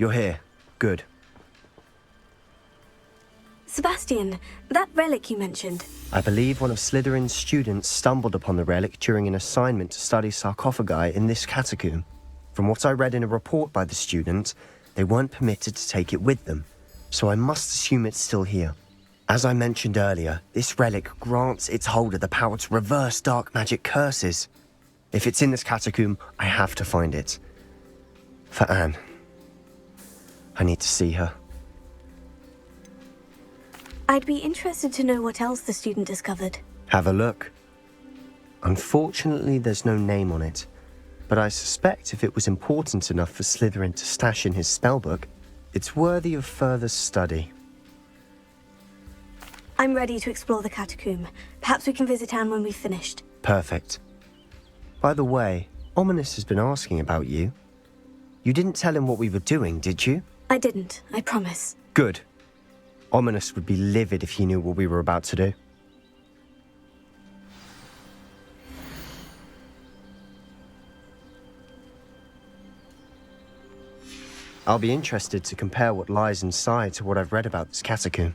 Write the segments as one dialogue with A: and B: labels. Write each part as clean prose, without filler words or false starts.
A: You're here. Good.
B: Sebastian, that relic you mentioned.
A: I believe one of Slytherin's students stumbled upon the relic during an assignment to study sarcophagi in this catacomb. From what I read in a report by the student, they weren't permitted to take it with them, so I must assume it's still here. As I mentioned earlier, this relic grants its holder the power to reverse dark magic curses. If it's in this catacomb, I have to find it. For Anne. I need to see her.
B: I'd be interested to know what else the student discovered.
A: Have a look. Unfortunately, there's no name on it, but I suspect if it was important enough for Slytherin to stash in his spellbook, it's worthy of further study.
B: I'm ready to explore the catacomb. Perhaps we can visit Anne when we've finished.
A: Perfect. By the way, Ominous has been asking about you. You didn't tell him what we were doing, did you?
B: I didn't, I promise.
A: Good. Ominous would be livid if he knew what we were about to do. I'll be interested to compare what lies inside to what I've read about this catacomb.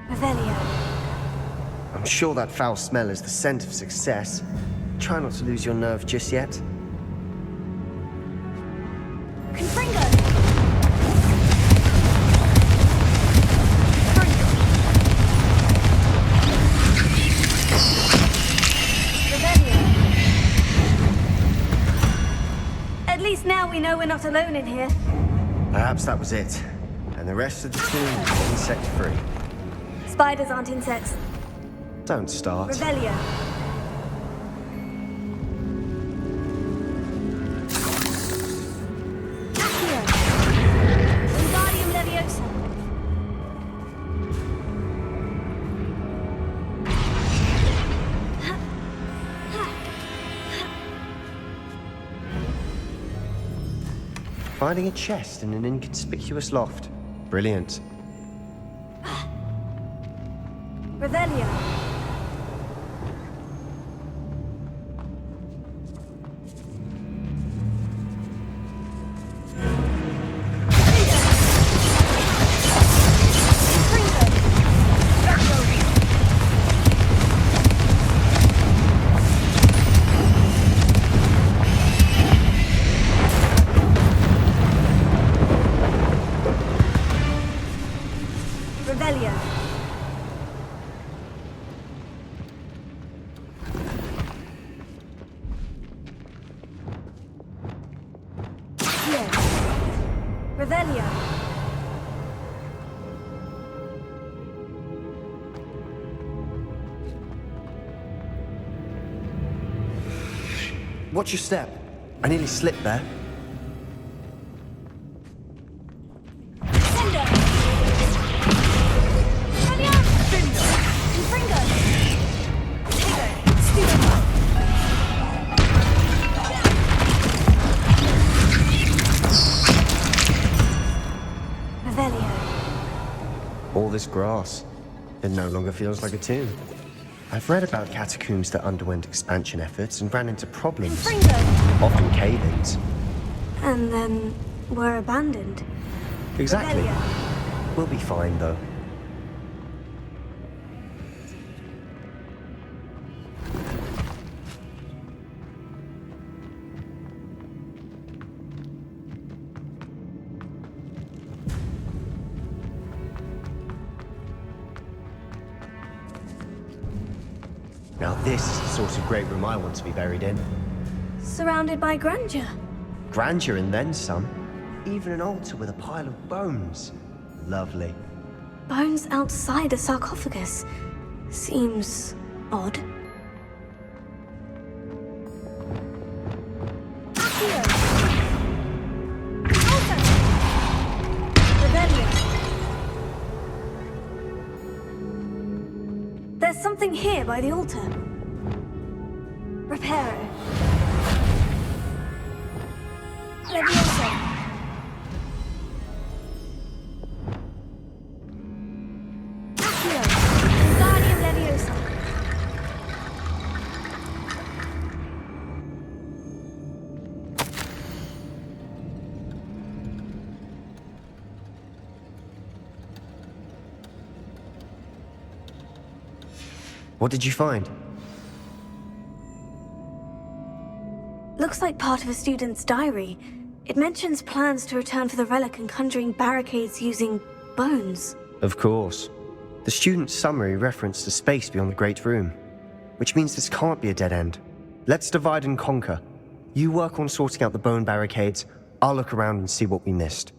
B: Revelio.
A: I'm sure that foul smell is the scent of success. Try not to lose your nerve just yet.
B: Confringo! Revelio. At least now we know we're not alone in here.
A: Perhaps that was it. And the rest of the tomb is insect-free.
B: Spiders aren't insects.
A: Don't start.
B: Revelio. Accio. Wingardium Leviosa.
A: Finding a chest in an inconspicuous loft. Brilliant.
B: Revelio. Revelio. Revelio.
A: Watch your step. I nearly slipped there.
B: Sendo. Revelio. Sendo. Confringo. Tego. Studio. Revelio.
A: All this grass. It no longer feels like a tomb. I've read about catacombs that underwent expansion efforts and ran into problems.
B: Confringo.
A: Often cave-ins.
B: And then were abandoned.
A: Exactly.
B: Revelio.
A: We'll be fine, though. Now this is the sort of great room I want to be buried in.
B: Surrounded by grandeur.
A: Grandeur and then some. Even an altar with a pile of bones. Lovely.
B: Bones outside a sarcophagus. Seems odd. There's something here by the altar. Reparo. Leviosa. Accio. Wingardium Leviosa.
A: What did you find?
B: Looks like part of a student's diary. It mentions plans to return for the relic and conjuring barricades using bones.
A: Of course. The student's summary referenced a space beyond the Great Room, which means this can't be a dead end. Let's divide and conquer. You work on sorting out the bone barricades, I'll look around and see what we missed.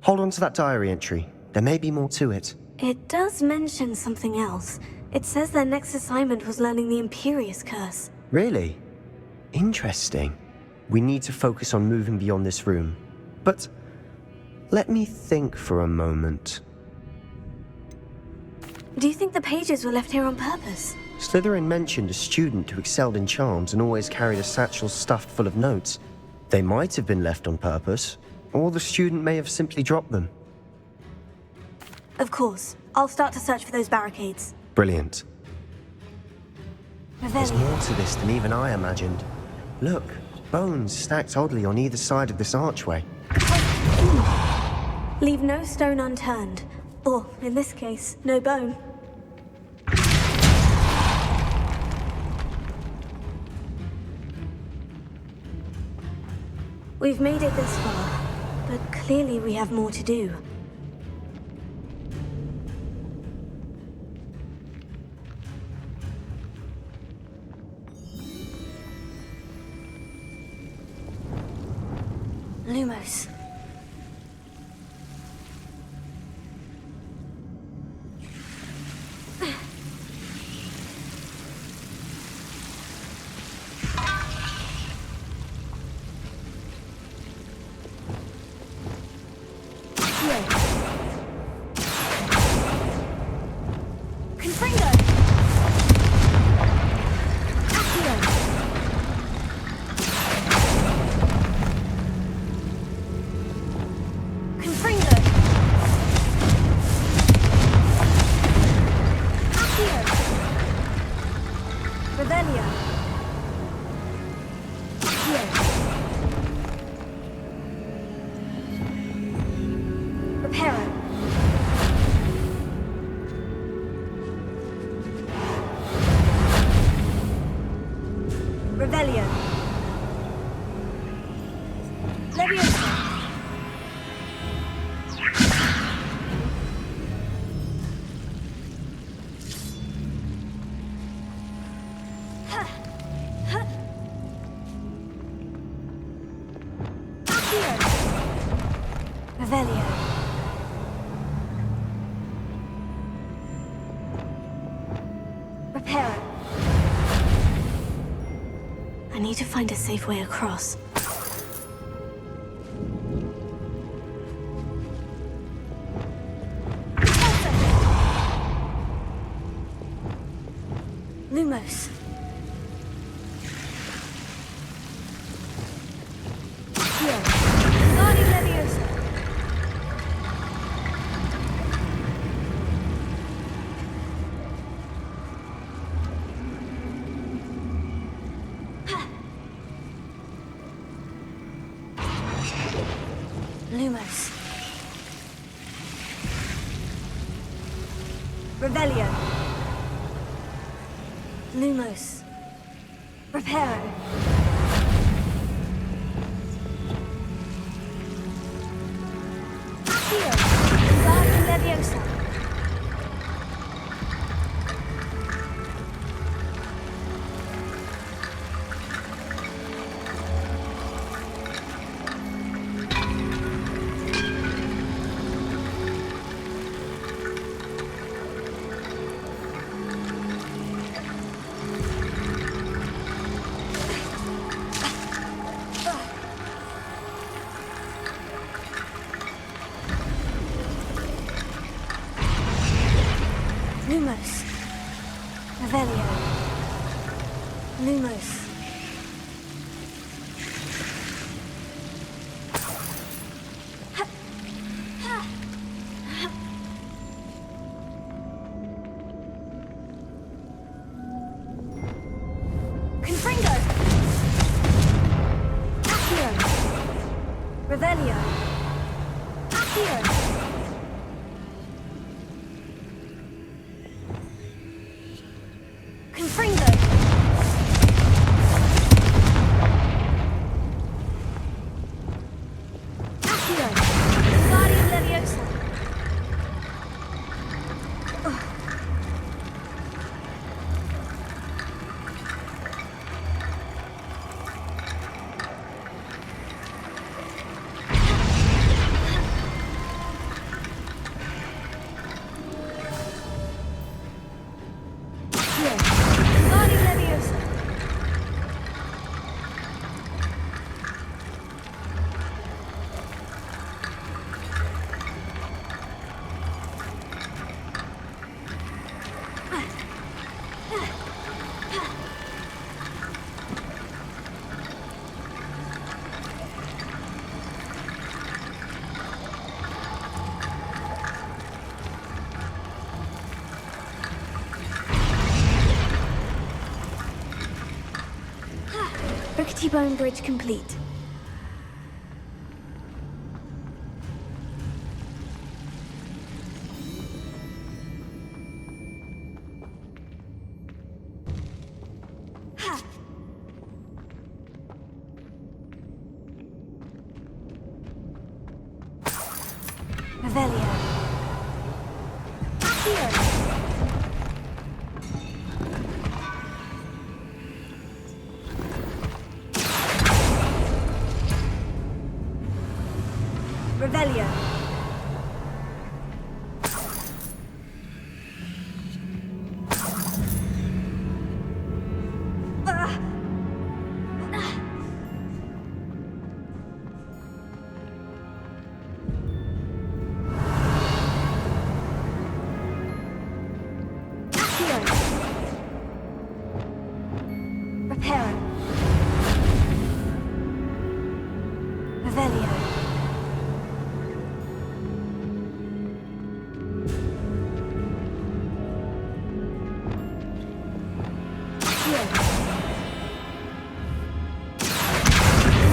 A: Hold on to that diary entry. There may be more to it.
B: It does mention something else. It says their next assignment was learning the Imperious Curse.
A: Really? Interesting. We need to focus on moving beyond this room. But let me think for a moment.
B: Do you think the pages were left here on purpose?
A: Slytherin mentioned a student who excelled in charms and always carried a satchel stuffed full of notes. They might have been left on purpose, or the student may have simply dropped them.
B: Of course. I'll start to search for those barricades.
A: Brilliant. There's
B: Revelio.
A: more to this than even I imagined. Look, bones stacked oddly on either side of this archway.
B: Leave no stone unturned. Or, in this case, no bone. We've made it this far, but clearly we have more to do. Lumos. Confringo. Accio. Confringo. Accio. Revelio. Accio. Reparo. Revelio. Leviosa. Accio. Revelio. Reparo. I need to find a safe way across. Lumos. Here. Guardian Leviosa. Lumos. Revelio. Lumos. Reparo. Accio. Guardian Leviosa. Lumos. Revelio. Lumos. Confringo. Accio. Revelio. Accio. Confringo. Accio. Guardian Leviosa. Accio. Guardian Leviosa. Rickety Bone Bridge complete. Ha! Revelio. Accio. Revelio. Accio. Reparo. Revelio.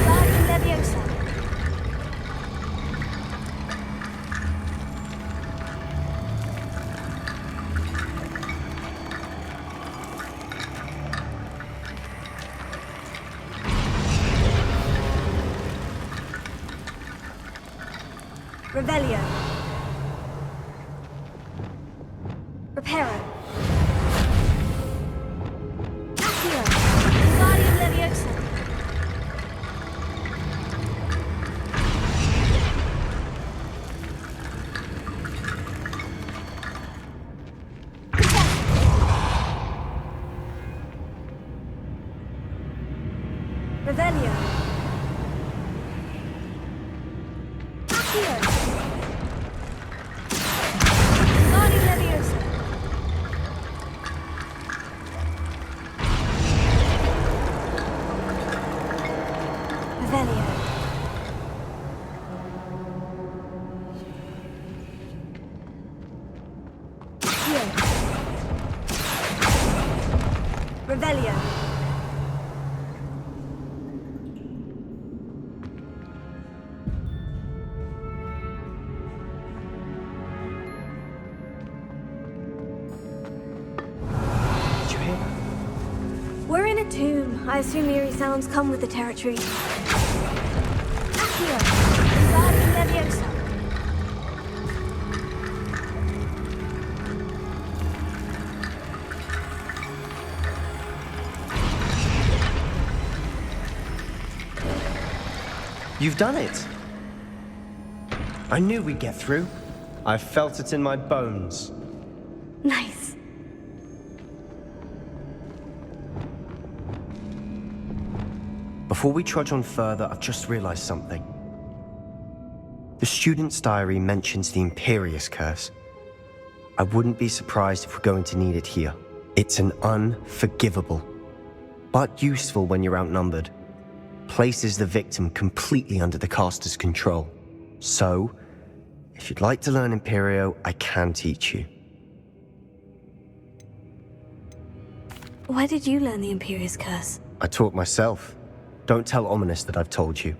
B: Guardian Leviosa. Revelio. Reparo. Accio. Guardian Leviosa. Revelio. Accio. Guardian Leviosa. Revelio. Accio. Revelio.
A: Did you hear that?
B: We're in a tomb. I assume eerie sounds come with the territory. Accio. Guardian Leviosa.
A: You've done it! I knew we'd get through. I felt it in my bones.
B: Nice.
A: Before we trudge on further, I've just realized something. The student's diary mentions the Imperious Curse. I wouldn't be surprised if we're going to need it here. It's an unforgivable, but useful when you're outnumbered. Places the victim completely under the caster's control. So, if you'd like to learn Imperio, I can teach you.
B: Why did you learn the Imperious Curse?
A: I taught myself. Don't tell Ominous that I've told you.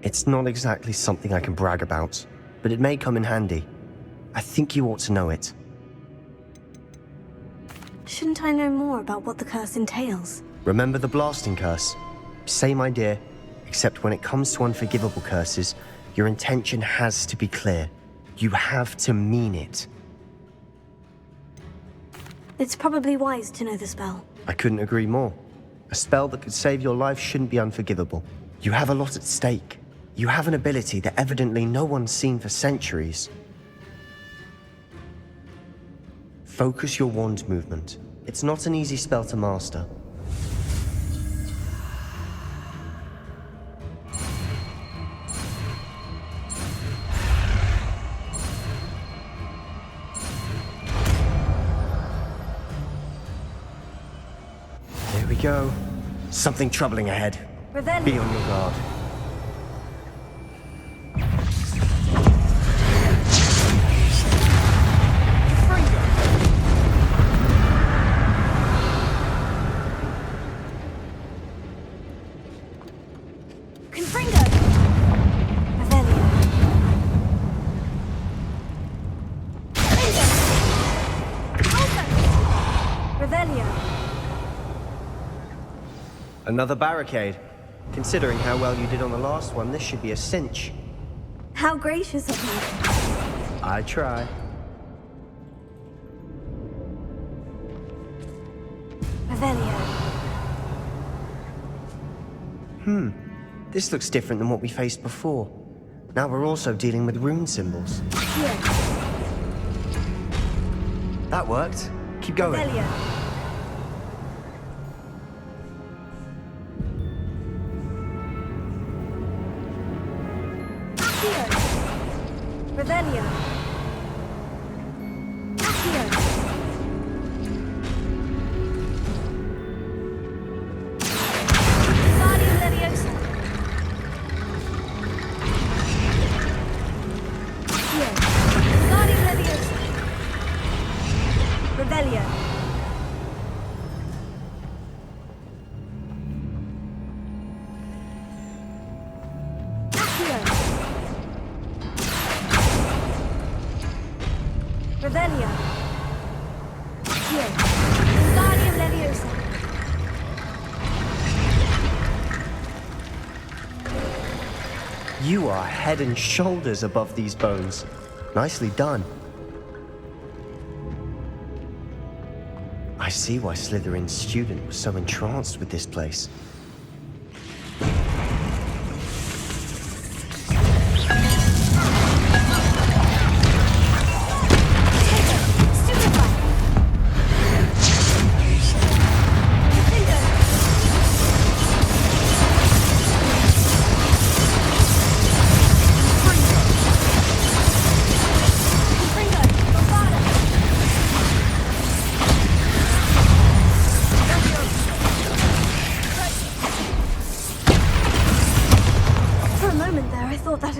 A: It's not exactly something I can brag about, but it may come in handy. I think you ought to know it.
B: Shouldn't I know more about what the curse entails?
A: Remember the blasting curse? Same idea, except when it comes to unforgivable curses, your intention has to be clear. You have to mean it.
B: It's probably wise to know the spell.
A: I couldn't agree more. A spell that could save your life shouldn't be unforgivable. You have a lot at stake. You have an ability that evidently no one's seen for centuries. Focus your wand movement. It's not an easy spell to master. There we go. Something troubling ahead.
B: Revelio.
A: Be on your guard.
B: Confringo! Revelio. Revelio.
A: Another barricade. Considering how well you did on the last one, this should be a cinch.
B: How gracious of you.
A: I try.
B: Revelio.
A: This looks different than what we faced before. Now we're also dealing with rune symbols.
B: Here.
A: That worked. Keep going.
B: Revelio. Revelio. Accio. Guardium Leviosa. Accio. Guardium Leviosa. Revelio. Accio. Revelio. Here. Guardium Leviosa.
A: You are head and shoulders above these bones. Nicely done. I see why Slytherin's student was so entranced with this place.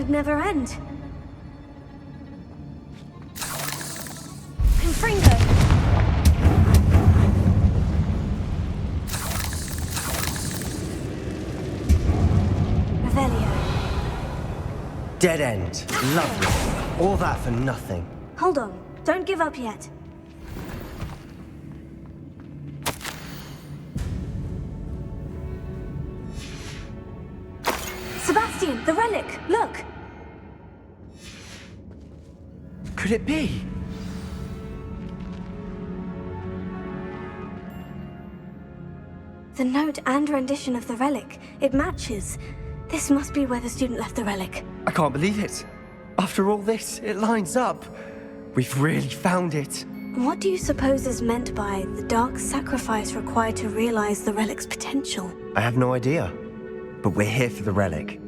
B: Never end. Confringo. Revelio.
A: Dead end. Lovely. All that for nothing.
B: Hold on. Don't give up yet. Sebastian, the relic. Look.
A: Could it be?
B: The note and rendition of the relic. It matches. This must be where the student left the relic.
A: I can't believe it. After all this, it lines up. We've really found it.
B: What do you suppose is meant by the dark sacrifice required to realize the relic's potential?
A: I have no idea. But we're here for the relic.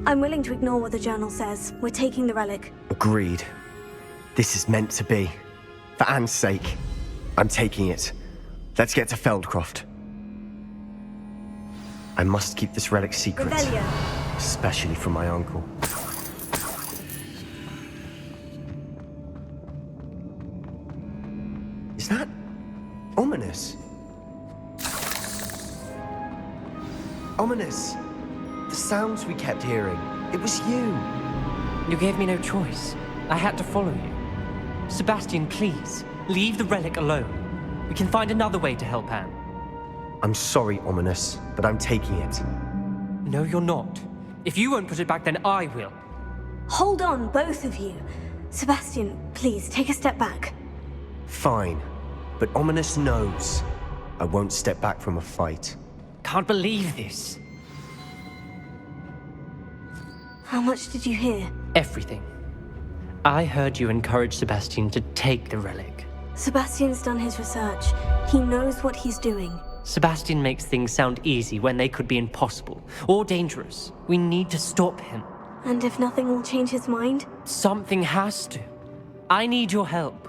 B: I'm willing to ignore what the journal says. We're taking the relic.
A: Agreed. This is meant to be. For Anne's sake, I'm taking it. Let's get to Feldcroft. I must keep this relic secret.
B: Revelio.
A: Especially from my uncle. Is that ominous? Ominous! The sounds we kept hearing. It was you.
C: You gave me no choice. I had to follow you. Sebastian, please, leave the relic alone. We can find another way to help Anne.
A: I'm sorry, Ominous, but I'm taking it.
C: No, you're not. If you won't put it back, then I will.
B: Hold on, both of you. Sebastian, please, take a step back.
A: Fine, but Ominous knows I won't step back from a fight.
C: Can't believe this.
B: How much did you hear?
C: Everything. I heard you encourage Sebastian to take the relic.
B: Sebastian's done his research. He knows what he's doing.
C: Sebastian makes things sound easy when they could be impossible or dangerous. We need to stop him.
B: And if nothing will change his mind?
C: Something has to. I need your help.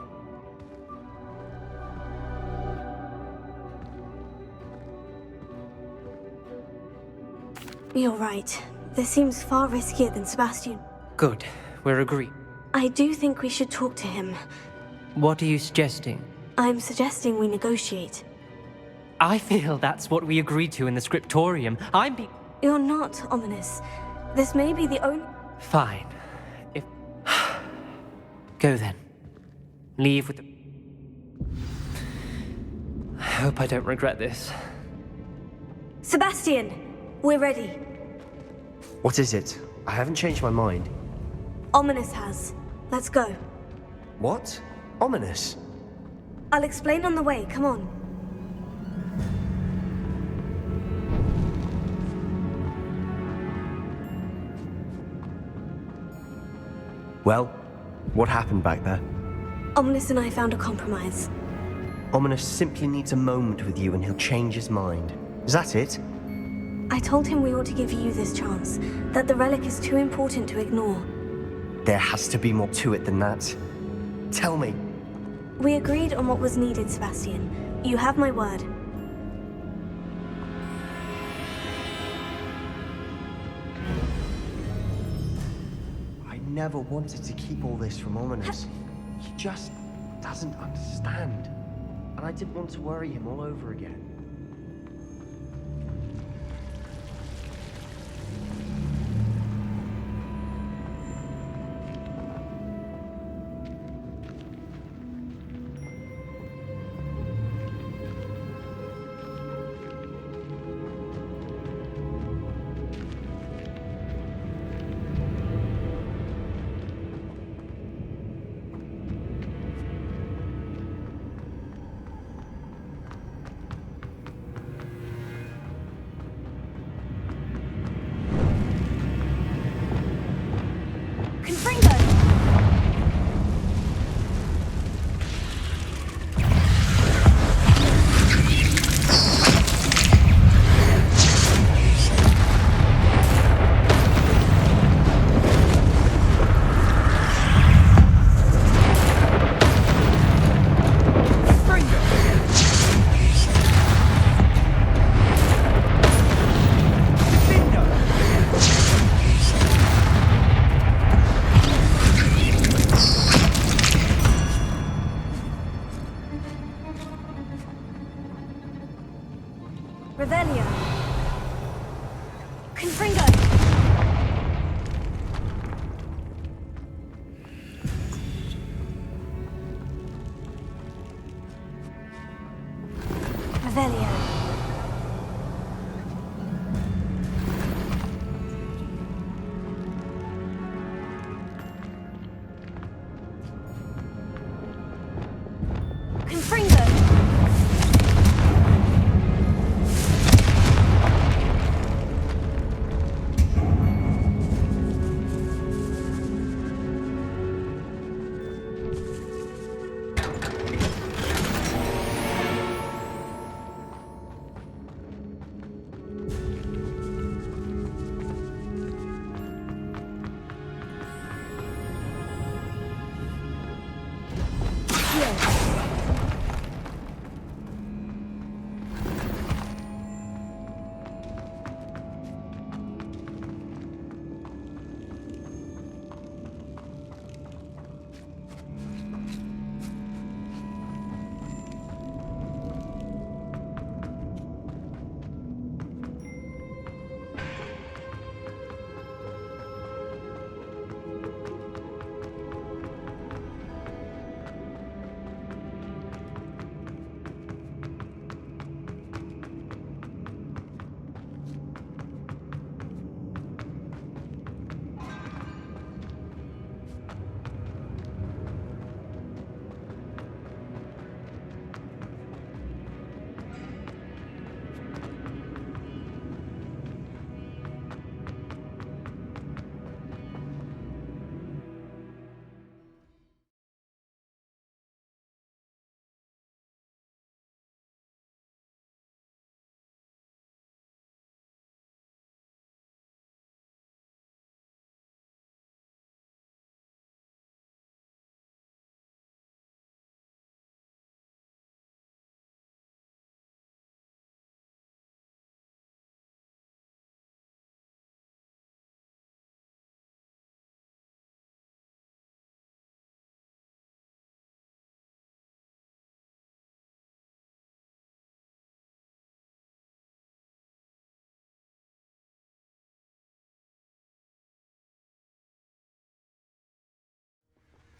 B: You're right. This seems far riskier than Sebastian.
C: Good. We're agreed.
B: I do think we should talk to him.
C: What are you suggesting?
B: I'm suggesting we negotiate.
C: I feel that's what we agreed to in the scriptorium.
B: You're not ominous. This may be the only...
C: Fine. If... Go then. Leave with the... I hope I don't regret this.
B: Sebastian! We're ready.
A: What is it? I haven't changed my mind.
B: Ominous has. Let's go.
A: What? Ominous?
B: I'll explain on the way, come on.
A: Well, what happened back there?
B: Ominous and I found a compromise.
A: Ominous simply needs a moment with you and he'll change his mind. Is that it?
B: I told him we ought to give you this chance, that the relic is too important to ignore.
A: There has to be more to it than that. Tell me.
B: We agreed on what was needed, Sebastian. You have my word.
A: I never wanted to keep all this from Ominous. He just doesn't understand. And I didn't want to worry him all over again.
B: Revelio. Confringo. Revelio. Confringo. Yes.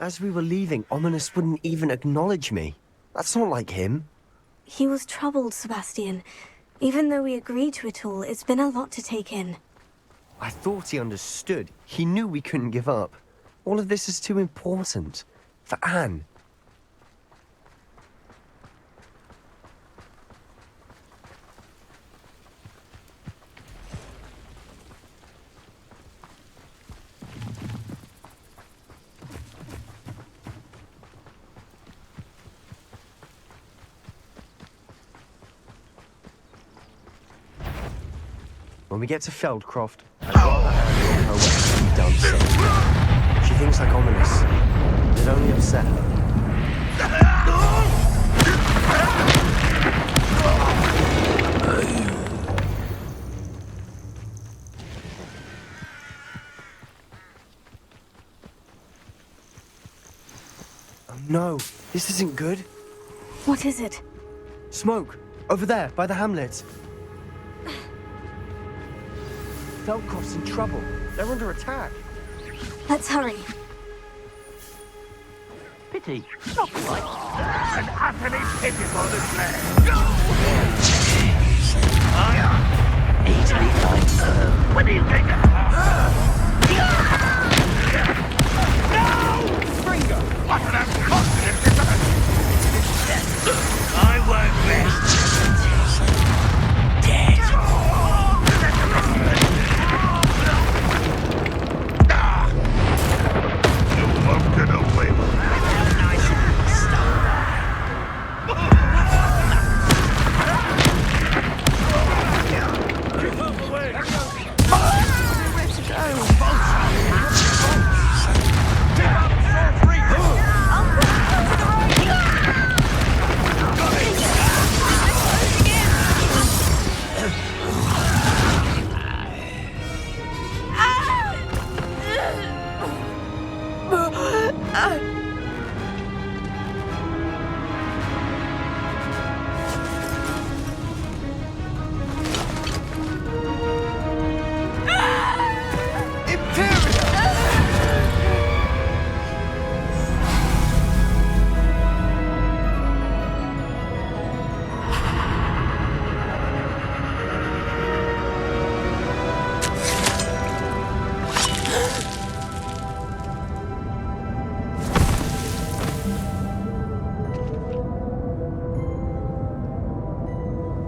A: As we were leaving, Ominous wouldn't even acknowledge me. That's not like him.
B: He was troubled, Sebastian. Even though we agreed to it all, it's been a lot to take in.
A: I thought he understood. He knew we couldn't give up. All of this is too important. For Anne. When we get to Feldcroft, I'd rather Anne on her way be done so. She thinks like Ominous. It'd only upset her. Oh no, this isn't good.
B: What is it?
A: Smoke! Over there, by the hamlet. Feldcroft's in trouble. They're under attack.
B: Let's hurry.
D: Pity. Not quite. An utterly pitiful despair. Easily like when you take it. No! Springer! What an unconfident design! I won't rest. Dead. You won't get away with it.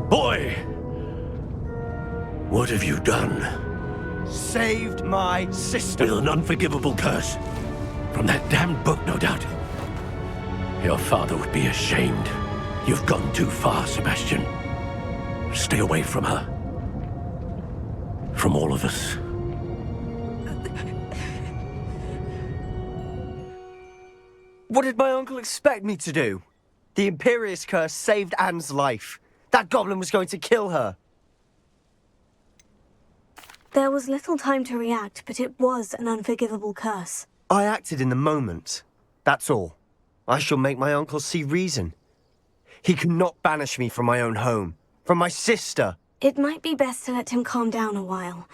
E: Boy! What have you done?
A: Saved my sister.
E: With an unforgivable curse. From that damned book, no doubt. Your father would be ashamed. You've gone too far, Sebastian. Stay away from her. From all of us.
A: What did my uncle expect me to do? The Imperious curse saved Anne's life. That goblin was going to kill her.
B: There was little time to react, but it was an unforgivable curse.
A: I acted in the moment. That's all. I shall make my uncle see reason. He cannot banish me from my own home. From my sister.
B: It might be best to let him calm down a while.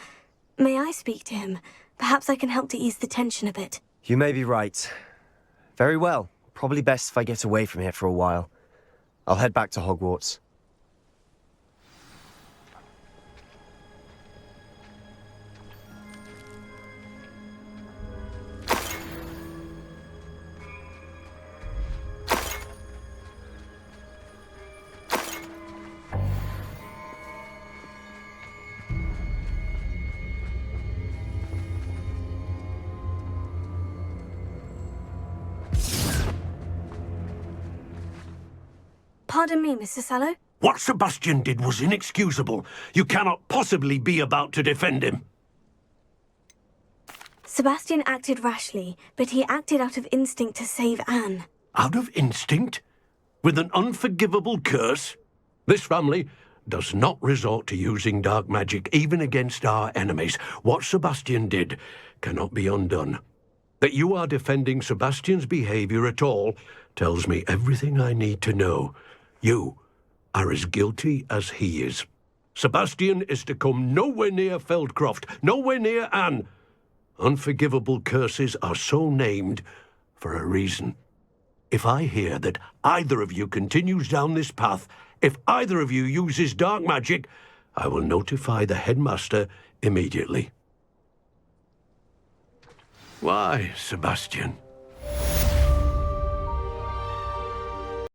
B: May I speak to him? Perhaps I can help to ease the tension a bit.
A: You may be right. Very well. Probably best if I get away from here for a while. I'll head back to Hogwarts.
B: Pardon me, Mr. Sallow.
E: What Sebastian did was inexcusable. You cannot possibly be about to defend him.
B: Sebastian acted rashly, but he acted out of instinct to save Anne.
E: Out of instinct? With an unforgivable curse? This family does not resort to using dark magic even against our enemies. What Sebastian did cannot be undone. That you are defending Sebastian's behavior at all tells me everything I need to know. You are as guilty as he is. Sebastian is to come nowhere near Feldcroft, nowhere near Anne. Unforgivable curses are so named for a reason. If I hear that either of you continues down this path, if either of you uses dark magic, I will notify the headmaster immediately. Why, Sebastian?